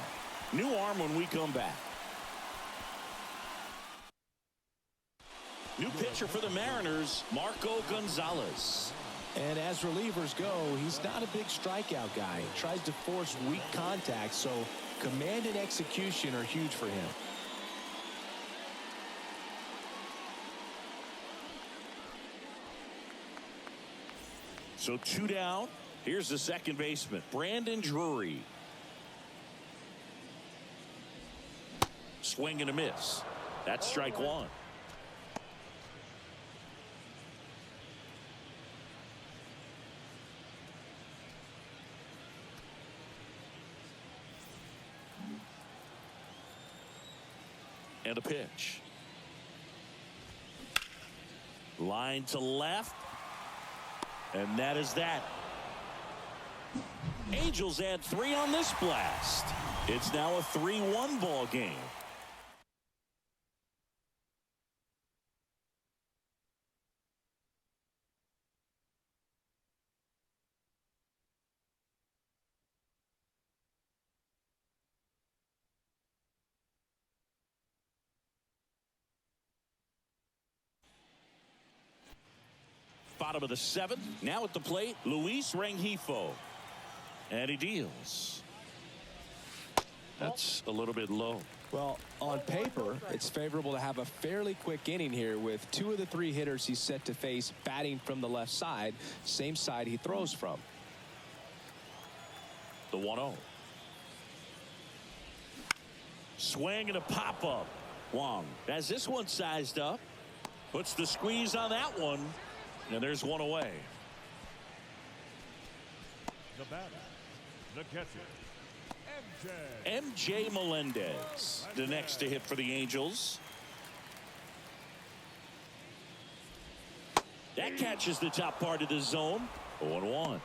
New arm when we come back. New pitcher for the Mariners, Marco Gonzalez. And as relievers go, he's not a big strikeout guy. He tries to force weak contact, so command and execution are huge for him. So 2 down. Here's the second baseman, Brandon Drury. Swing and a miss. That's strike 1. And a pitch. Line to left. And that is that. Angels add 3 on this blast. It's now a 3-1 ball game. Bottom of the 7th. Now at the plate, Luis Rengifo. And he deals. That's a little bit low. Well, on paper, it's favorable to have a fairly quick inning here with 2 of the 3 hitters he's set to face batting from the left side, same side he throws from. The 1-0. Swing and a pop-up. Wong has this one sized up. Puts the squeeze on that one. And there's one away. The batter, the catcher, MJ Melendez, the next to hit for the Angels. That catches the top part of the zone. 0-1.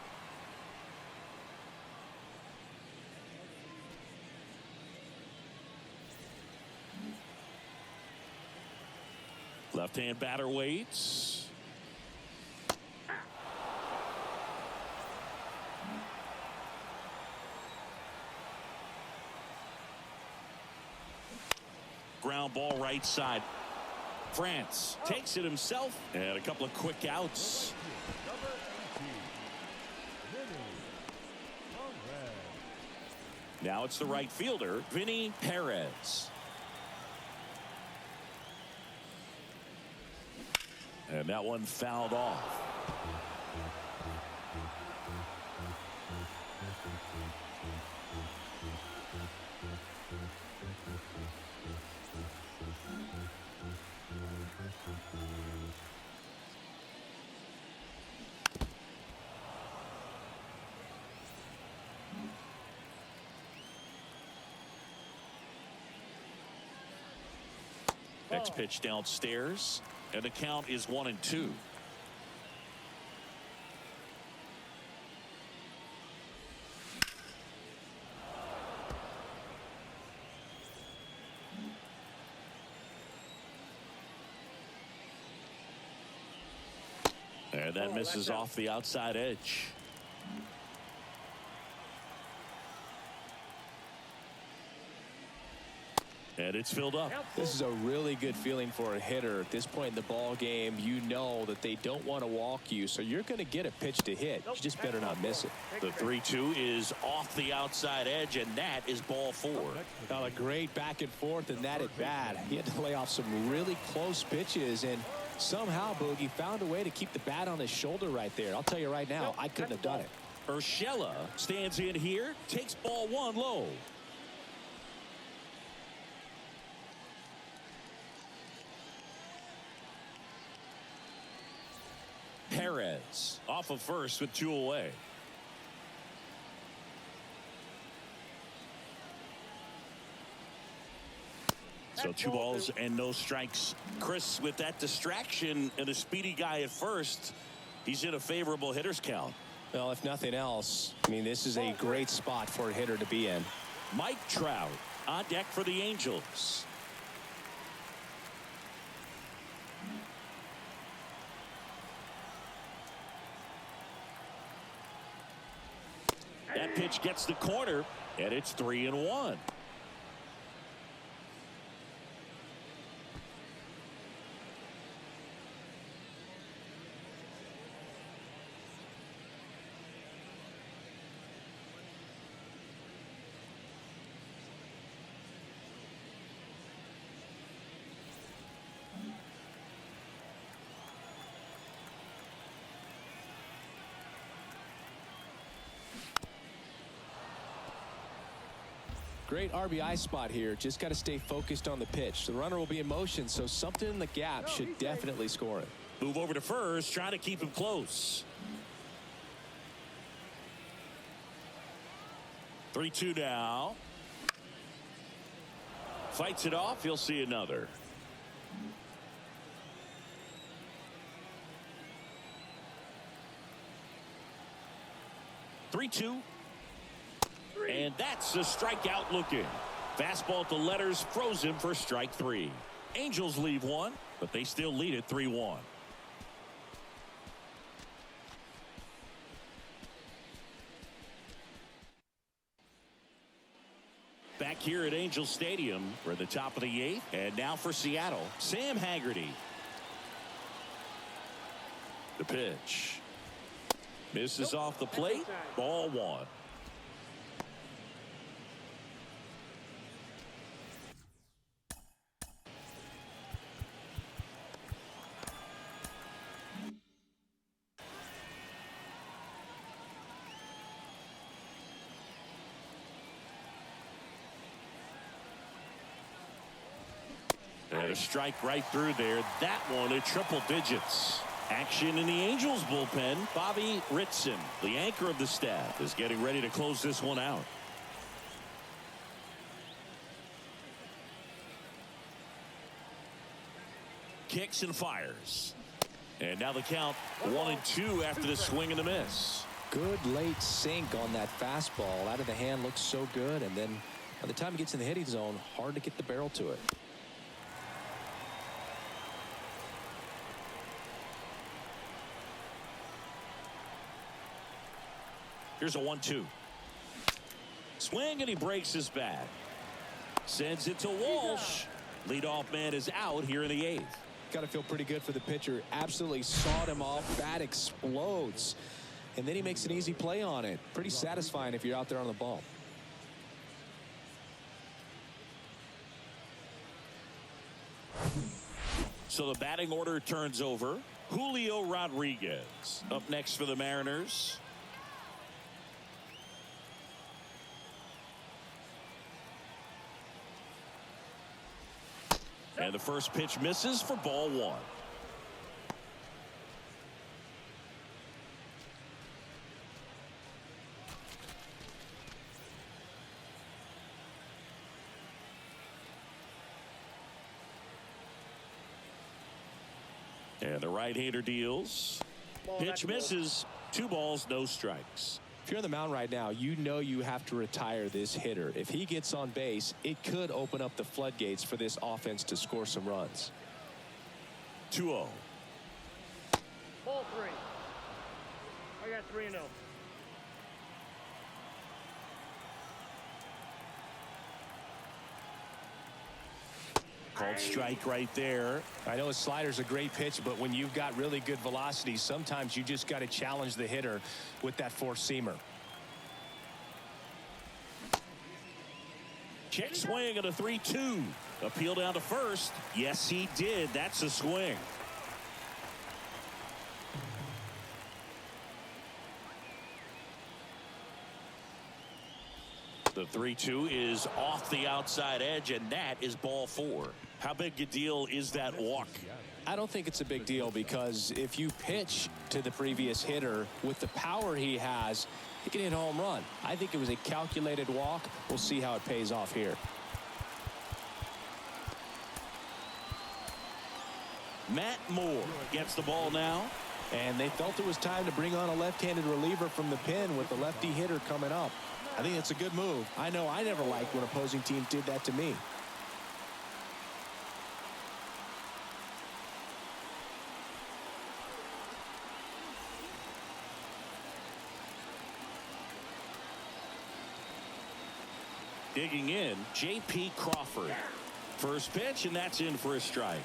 Left-hand batter waits. Ground ball right side. France takes it himself, and a couple of quick outs. Now it's the right fielder, Vinny Perez. And that one fouled off. Next pitch downstairs, and the count is 1-2. And that misses off the outside edge. And it's filled up. This is a really good feeling for a hitter. At this point in the ball game, you know that they don't want to walk you, so you're going to get a pitch to hit. You just better not miss it. The 3-2 is off the outside edge, and that is ball 4. Now a great back and forth in that at bat. He had to lay off some really close pitches, and somehow Boogie found a way to keep the bat on his shoulder right there. I'll tell you right now, I couldn't have done it. Urshela stands in here, takes ball 1 low. Perez off of first with 2 away. So 2 balls and no strikes. Chris, with that distraction and a speedy guy at first, he's in a favorable hitter's count. Well, if nothing else, I mean, this is a great spot for a hitter to be in. Mike Trout on deck for the Angels. That pitch gets the corner, and it's 3-1. Great RBI spot here. Just got to stay focused on the pitch. The runner will be in motion, so something in the gap should definitely score it. Move over to first, trying to keep him close. 3-2 now. Fights it off. He'll see another. Three-two. And that's a strikeout looking. Fastball at the letters, froze him for strike 3. Angels leave 1, but they still lead it 3-1. Back here at Angel Stadium, we're at the top of the 8th, and now for Seattle, Sam Haggerty. The pitch. Misses off the plate. Ball 1. And a strike right through there. That one at triple digits. Action in the Angels bullpen. Bobby Ritson, the anchor of the staff, is getting ready to close this one out. Kicks and fires. And now the count 1-2 after the swing and the miss. Good late sink on that fastball. Out of the hand, looks so good. And then by the time it gets in the hitting zone, hard to get the barrel to it. Here's a 1-2. Swing, and he breaks his bat. Sends it to Walsh. Leadoff man is out here in the 8th. Got to feel pretty good for the pitcher. Absolutely sawed him off. Bat explodes. And then he makes an easy play on it. Pretty satisfying if you're out there on the ball. So the batting order turns over. Julio Rodriguez up next for the Mariners. And the first pitch misses for ball 1. And the right-hander deals. Pitch misses. 2 balls, no strikes. If you're on the mound right now, you know you have to retire this hitter. If he gets on base, it could open up the floodgates for this offense to score some runs. 2-0. Ball 3. I got 3-0. Called strike right there. I know his slider's a great pitch, but when you've got really good velocity, sometimes you just got to challenge the hitter with that four-seamer. Check swing at a 3-2. Appeal down to first. Yes, he did. That's a swing. The 3-2 is off the outside edge, and that is ball 4. How big a deal is that walk? I don't think it's a big deal, because if you pitch to the previous hitter with the power he has, he can hit a home run. I think it was a calculated walk. We'll see how it pays off here. Matt Moore gets the ball now. And they felt it was time to bring on a left-handed reliever from the pen with the lefty hitter coming up. I think it's a good move. I know I never liked when opposing teams did that to me. Digging in, J.P. Crawford. First pitch, and that's in for a strike.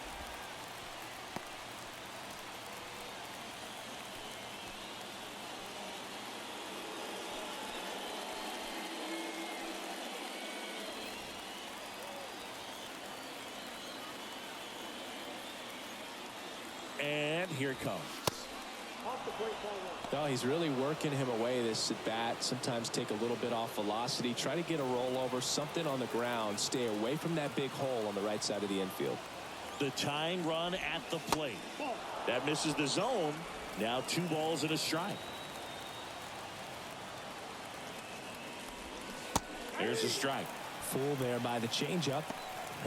And here it comes. Oh, he's really working him away, this at bat. Sometimes take a little bit off velocity. Try to get a rollover, something on the ground. Stay away from that big hole on the right side of the infield. The tying run at the plate. That misses the zone. Now 2 balls and a strike. There's a strike. Fooled there by the changeup.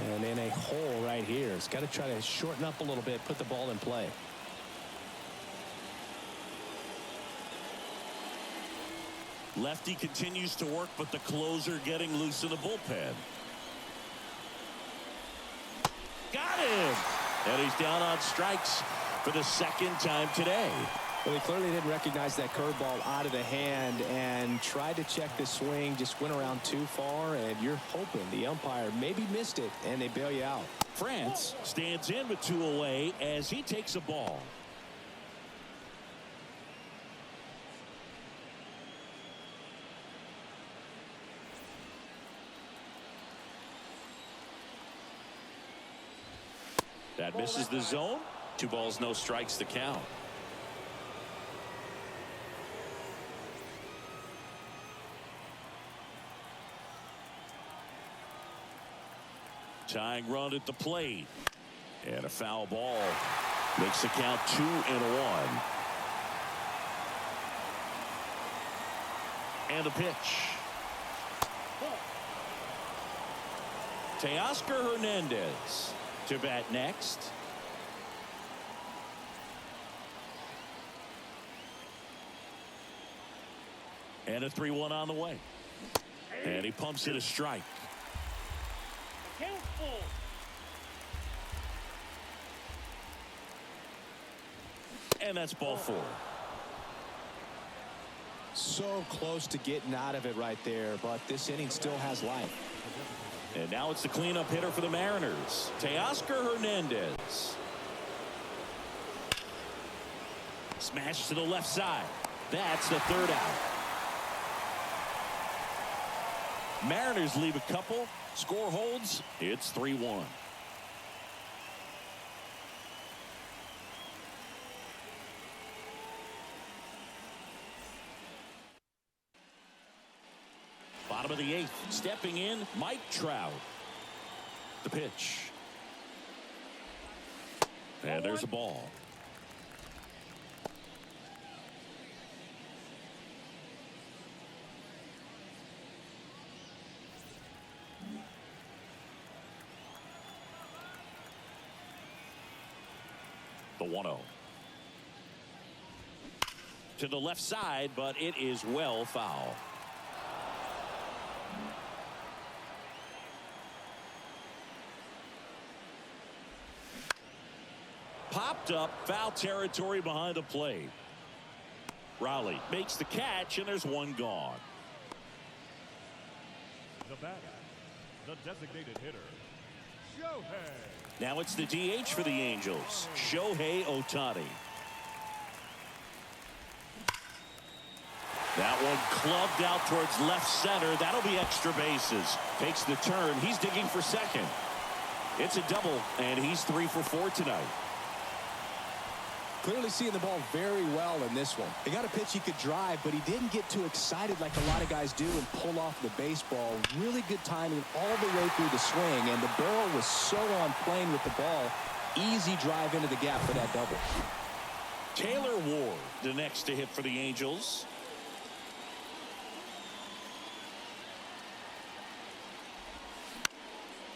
And in a hole right here. He's got to try to shorten up a little bit, put the ball in play. Lefty continues to work, but the closer getting loose in the bullpen. Got him! And he's down on strikes for the second time today. Well, he clearly didn't recognize that curveball out of the hand and tried to check the swing, just went around too far, and you're hoping the umpire maybe missed it, and they bail you out. France stands in with 2 away as he takes a ball. That misses the zone. 2 balls, no strikes to count. Tying run at the plate. And a foul ball. Makes the count 2-1. And a pitch. Teoscar Hernandez to bat next. And a 3-1 on the way. And he pumps it a strike. And that's ball 4. So close to getting out of it right there, but this inning still has life. And now it's the cleanup hitter for the Mariners, Teoscar Hernandez. Smash to the left side. That's the 3rd out. Mariners leave a couple. Score holds. It's 3-1. Bottom of the 8th. Stepping in, Mike Trout. The pitch. And there's a ball. The 1-0. To the left side, but it is well foul. Popped up, foul territory behind the plate. Raleigh makes the catch, and there's 1 gone. The batter, the designated hitter, Now it's the DH for the Angels, Shohei Ohtani. That one clubbed out towards left center. That'll be extra bases. Takes the turn. He's digging for second. It's a double, and he's 3 for 4 tonight. Clearly seeing the ball very well in this one. He got a pitch he could drive, but he didn't get too excited like a lot of guys do and pull off the baseball. Really good timing all the way through the swing, and the barrel was so on plane with the ball. Easy drive into the gap for that double. Taylor Ward, the next to hit for the Angels.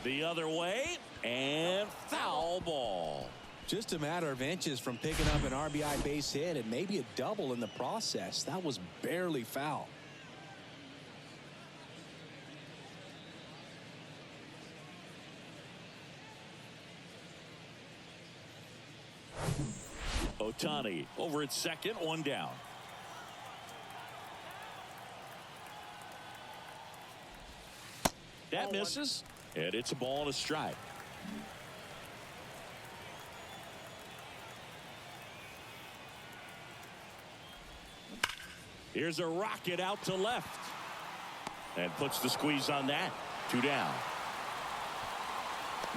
The other way, and foul ball. Just a matter of inches from picking up an RBI base hit and maybe a double in the process. That was barely foul. Ohtani over at second, one down. That misses, and it's a ball and a strike. Here's a rocket out to left. And puts the squeeze on that. 2 down.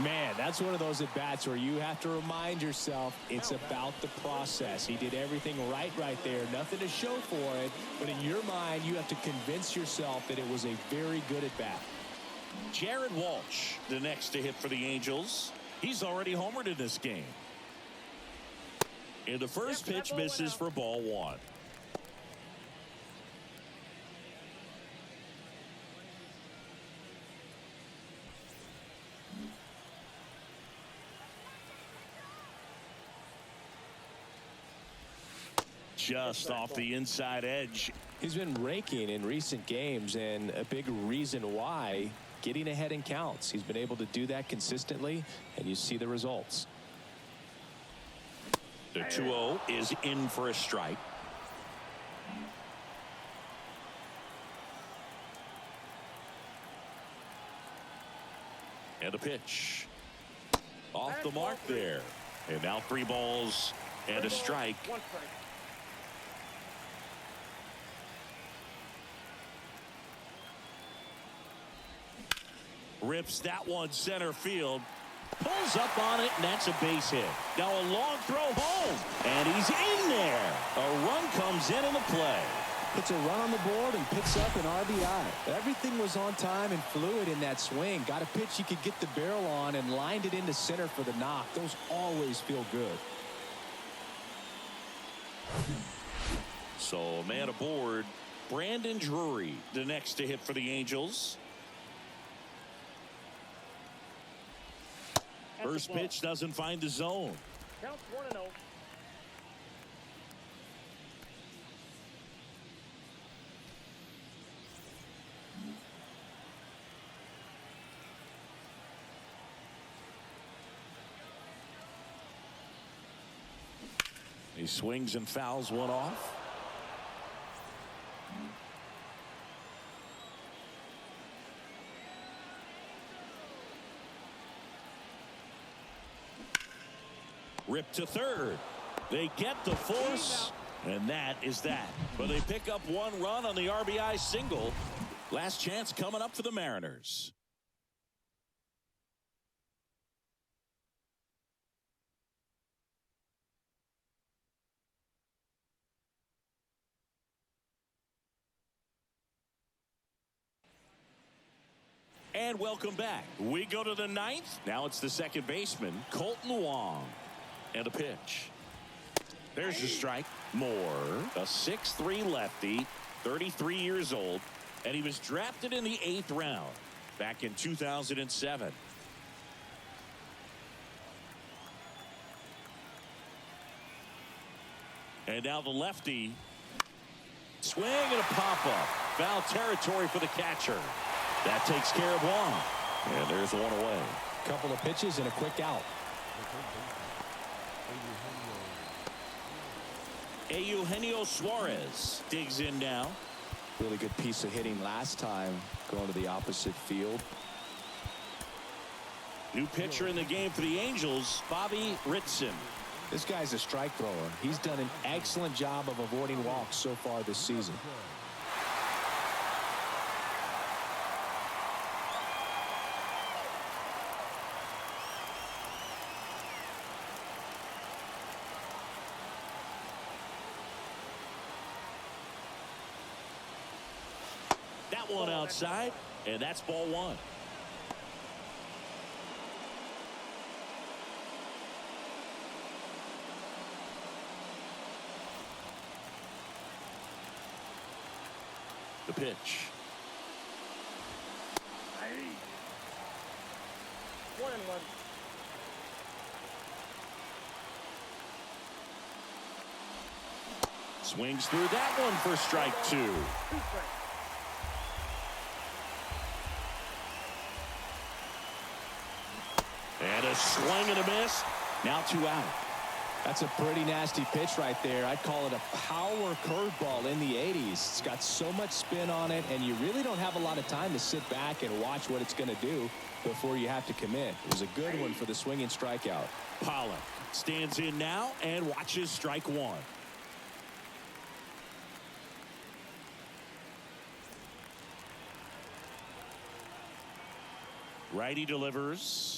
Man, that's one of those at-bats where you have to remind yourself it's about the process. He did everything right there. Nothing to show for it. But in your mind, you have to convince yourself that it was a very good at-bat. Jared Walsh, the next to hit for the Angels. He's already homered in this game. And the first pitch misses for ball 1. Just off the inside edge. He's been raking in recent games, and a big reason why, getting ahead in counts. He's been able to do that consistently, and you see the results. The 2-0 is in for a strike. And a pitch. Off the mark there. And now 3 balls and a strike. Rips that one center field. Pulls up on it, and that's a base hit. Now a long throw home, and he's in there. A run comes in the play. Puts a run on the board and picks up an RBI. Everything was on time and fluid in that swing. Got a pitch he could get the barrel on and lined it into center for the knock. Those always feel good. So man aboard, Brandon Drury, the next to hit for the Angels. First pitch doesn't find the zone. Counts 1-0. He swings and fouls one off. Ripped to third. They get the force, and that is that. But they pick up 1 run on the RBI single. Last chance coming up for the Mariners. And welcome back. We go to the 9th. Now it's the second baseman, Colton Wong. And a pitch. There's the strike. Moore, a 6'3" lefty, 33 years old, and he was drafted in the 8th round back in 2007. And now the lefty. Swing and a pop-up. Foul territory for the catcher. That takes care of Wong. And there's one away. Couple of pitches and a quick out. Eugenio Suarez digs in now. Really good piece of hitting last time, going to the opposite field. New pitcher in the game for the Angels, Bobby Ritson. This guy's a strike thrower. He's done an excellent job of avoiding walks so far this season. That one outside, and that's ball one. The pitch. 1-1. Swings through that one for strike two. 2 strikes. And a swing and a miss. Now 2 out. That's a pretty nasty pitch right there. I'd call it a power curveball in the 80s. It's got so much spin on it, and you really don't have a lot of time to sit back and watch what it's going to do before you have to commit. It was a good one for the swinging strikeout. Pollock stands in now and watches strike one. Righty delivers.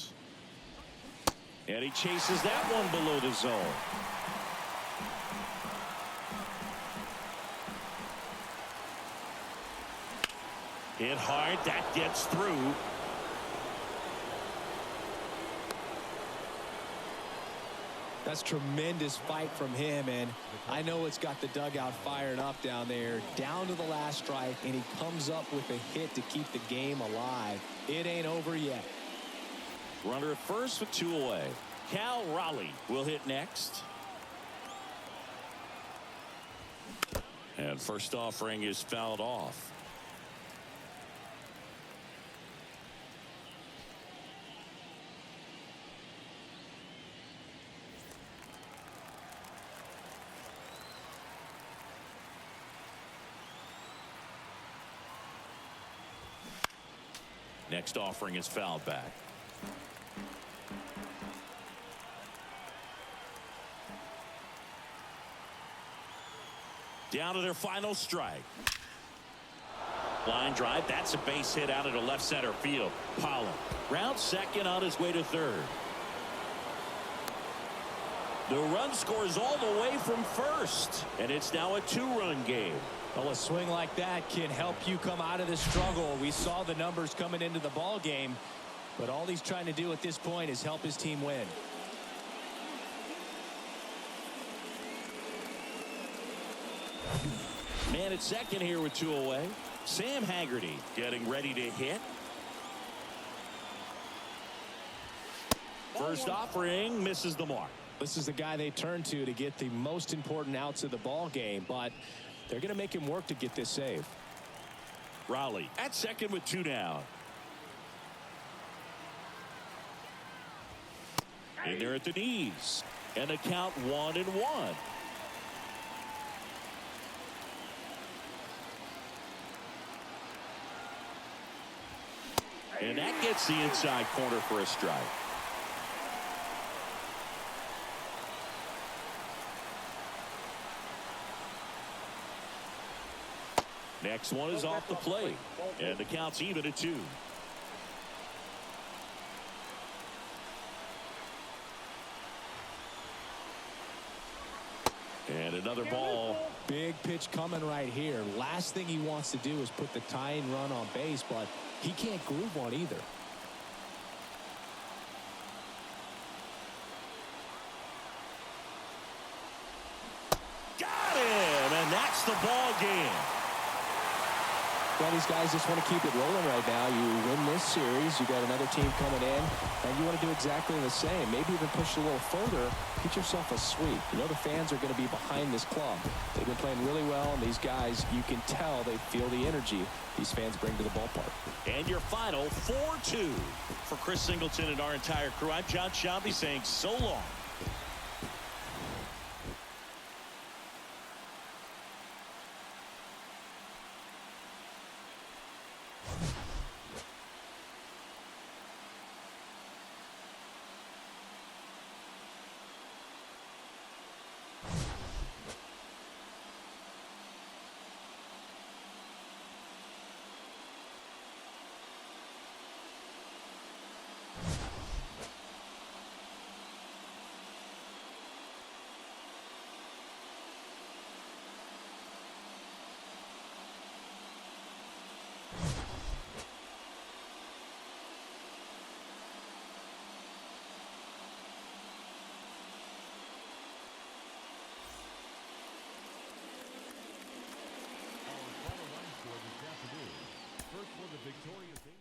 And he chases that one below the zone. Hit hard. That gets through. That's tremendous fight from him, and I know it's got the dugout firing up down there, down to the last strike, and he comes up with a hit to keep the game alive. It ain't over yet. Runner at first with 2 away. Cal Raleigh will hit next. And first offering is fouled off. Next offering is fouled back. Down to their final strike. Line drive. That's a base hit out into left center field. Pollock rounds second on his way to third. The run scores all the way from first, and it's now a 2-run game. Well, a swing like that can help you come out of the struggle. We saw the numbers coming into the ball game, but all he's trying to do at this point is help his team win. Man at second here with 2 away. Sam Haggerty getting ready to hit. First offering misses the mark. This is the guy they turn to get the most important outs of the ball game, but they're going to make him work to get this save. Raleigh at second with 2 down. In there at the knees. And the count 1-1. And that gets the inside corner for a strike. Next one is off the plate. And the count's even at 2. And another ball. Big pitch coming right here. Last thing he wants to do is put the tying run on base, but he can't groove one either. Got him, and that's the ball game. Well, these guys just want to keep it rolling right now. You win this series, you got another team coming in, and you want to do exactly the same. Maybe even push a little further, get yourself a sweep. You know the fans are going to be behind this club. They've been playing really well, and these guys, you can tell they feel the energy these fans bring to the ballpark. And your final 4-2 for Chris Singleton and our entire crew. I'm John Shambi saying so long. victorious.